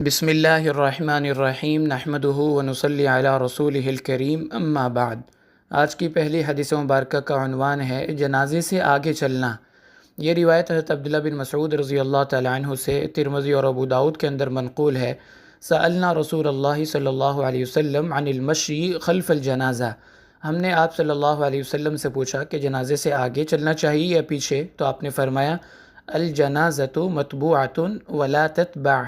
بسم اللہ الرحمن الرحیم نحمدہ ونصلی علی رسولہ الکریم اما بعد۔ آج کی پہلی حدیث مبارکہ کا عنوان ہے جنازے سے آگے چلنا۔ یہ روایت حضرت عبداللہ بن مسعود رضی اللہ تعالیٰ عنہ سے ترمذی اور ابو داؤد کے اندر منقول ہے۔ سألنا رسول اللہ صلی اللہ علیہ وسلم عن المشی خلف الجنازہ۔ ہم نے آپ صلی اللہ علیہ وسلم سے پوچھا کہ جنازے سے آگے چلنا چاہیے یا پیچھے، تو آپ نے فرمایا الجنازۃ متبوعۃ ولا تتبع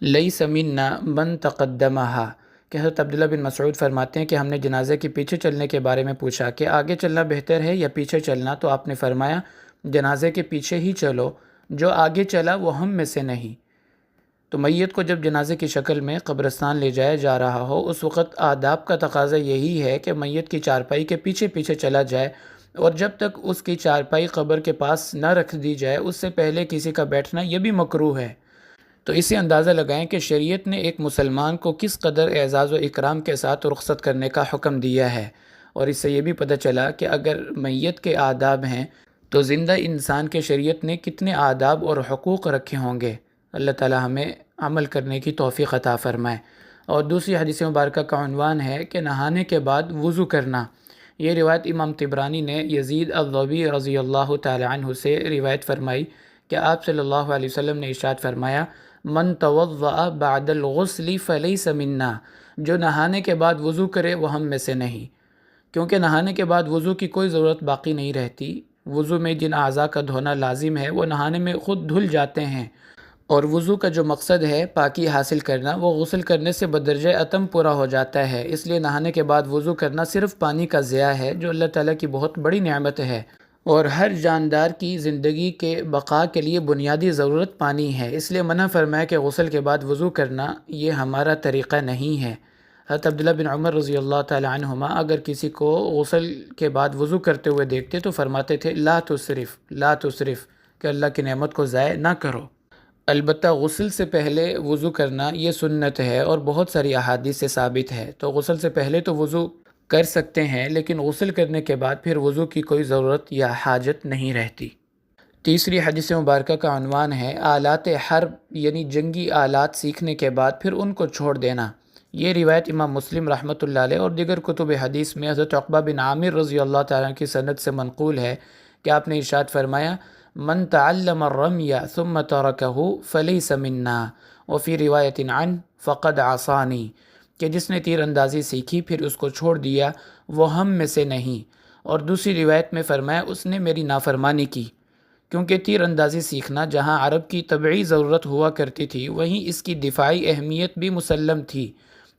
لیس منا من تقدمہا، کہ حضرت عبداللہ بن مسعود فرماتے ہیں کہ ہم نے جنازے کے پیچھے چلنے کے بارے میں پوچھا کہ آگے چلنا بہتر ہے یا پیچھے چلنا، تو آپ نے فرمایا جنازے کے پیچھے ہی چلو، جو آگے چلا وہ ہم میں سے نہیں۔ تو میت کو جب جنازے کی شکل میں قبرستان لے جایا جا رہا ہو، اس وقت آداب کا تقاضا یہی ہے کہ میت کی چارپائی کے پیچھے پیچھے چلا جائے، اور جب تک اس کی چارپائی قبر کے پاس نہ رکھ دی جائے اس سے پہلے کسی کا بیٹھنا یہ بھی مکروہ ہے۔ تو اس سے اندازہ لگائیں کہ شریعت نے ایک مسلمان کو کس قدر اعزاز و اکرام کے ساتھ رخصت کرنے کا حکم دیا ہے، اور اس سے یہ بھی پتہ چلا کہ اگر میت کے آداب ہیں تو زندہ انسان کے شریعت نے کتنے آداب اور حقوق رکھے ہوں گے۔ اللہ تعالی ہمیں عمل کرنے کی توفیق عطا فرمائے۔ اور دوسری حدیث مبارکہ کا عنوان ہے کہ نہانے کے بعد وضو کرنا۔ یہ روایت امام طبرانی نے یزید الضبی رضی اللہ تعالی عنہ سے روایت فرمائی کہ آپ صلی اللہ علیہ وسلم نے ارشاد فرمایا من توضأ بعد الغسل فلیس منا، جو نہانے کے بعد وضو کرے وہ ہم میں سے نہیں۔ کیونکہ نہانے کے بعد وضو کی کوئی ضرورت باقی نہیں رہتی۔ وضو میں جن اعضاء کا دھونا لازم ہے وہ نہانے میں خود دھل جاتے ہیں، اور وضو کا جو مقصد ہے پاکی حاصل کرنا وہ غسل کرنے سے بدرجہ اتم پورا ہو جاتا ہے۔ اس لیے نہانے کے بعد وضو کرنا صرف پانی کا ضیاع ہے، جو اللہ تعالیٰ کی بہت بڑی نعمت ہے، اور ہر جاندار کی زندگی کے بقا کے لیے بنیادی ضرورت پانی ہے۔ اس لیے منع فرمایا کہ غسل کے بعد وضو کرنا یہ ہمارا طریقہ نہیں ہے۔ حضرت عبداللہ بن عمر رضی اللہ تعالی عنہما اگر کسی کو غسل کے بعد وضو کرتے ہوئے دیکھتے تو فرماتے تھے لا تسرف لا تسرف، کہ اللہ کی نعمت کو ضائع نہ کرو۔ البتہ غسل سے پہلے وضو کرنا یہ سنت ہے اور بہت ساری احادیث سے ثابت ہے، تو غسل سے پہلے تو وضو کر سکتے ہیں، لیکن غسل کرنے کے بعد پھر وضو کی کوئی ضرورت یا حاجت نہیں رہتی۔ تیسری حدیث مبارکہ کا عنوان ہے آلات حرب، یعنی جنگی آلات سیکھنے کے بعد پھر ان کو چھوڑ دینا۔ یہ روایت امام مسلم رحمۃ اللہ علیہ اور دیگر کتب حدیث میں حضرت عقبہ بن عامر رضی اللہ تعالیٰ کی سند سے منقول ہے کہ آپ نے ارشاد فرمایا من تعلم الرمی ثم ترکہ فلیس منا، وفی روایت عنہ فقد عصانی، کہ جس نے تیر اندازی سیکھی پھر اس کو چھوڑ دیا وہ ہم میں سے نہیں۔ اور دوسری روایت میں فرمایا اس نے میری نافرمانی کی۔ کیونکہ تیر اندازی سیکھنا جہاں عرب کی طبعی ضرورت ہوا کرتی تھی وہیں اس کی دفاعی اہمیت بھی مسلم تھی،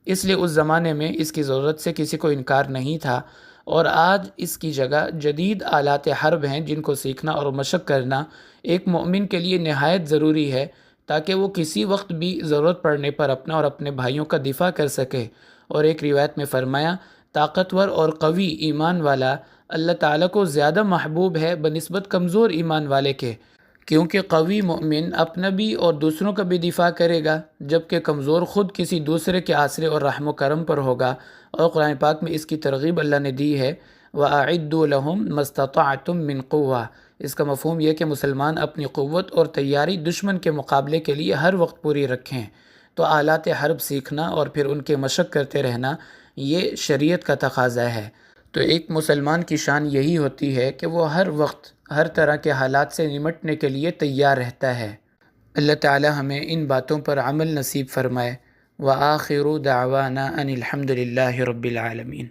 اس لیے اس زمانے میں اس کی ضرورت سے کسی کو انکار نہیں تھا، اور آج اس کی جگہ جدید آلات حرب ہیں جن کو سیکھنا اور مشق کرنا ایک مومن کے لیے نہایت ضروری ہے، تاکہ وہ کسی وقت بھی ضرورت پڑنے پر اپنا اور اپنے بھائیوں کا دفاع کر سکے۔ اور ایک روایت میں فرمایا طاقتور اور قوی ایمان والا اللہ تعالیٰ کو زیادہ محبوب ہے بنسبت کمزور ایمان والے کے، کیونکہ قوی مومن اپنا بھی اور دوسروں کا بھی دفاع کرے گا، جبکہ کمزور خود کسی دوسرے کے آسرے اور رحم و کرم پر ہوگا۔ اور قرآن پاک میں اس کی ترغیب اللہ نے دی ہے وَأَعِدُّوا لَهُم مَا اسْتَطَعْتُم مِّن قُوَّةٍ۔ اس کا مفہوم یہ کہ مسلمان اپنی قوت اور تیاری دشمن کے مقابلے کے لیے ہر وقت پوری رکھیں۔ تو آلات حرب سیکھنا اور پھر ان کے مشق کرتے رہنا یہ شریعت کا تقاضا ہے۔ تو ایک مسلمان کی شان یہی ہوتی ہے کہ وہ ہر وقت ہر طرح کے حالات سے نمٹنے کے لیے تیار رہتا ہے۔ اللہ تعالی ہمیں ان باتوں پر عمل نصیب فرمائے۔ وآخر دعوانا ان الحمد للہ رب العالمین۔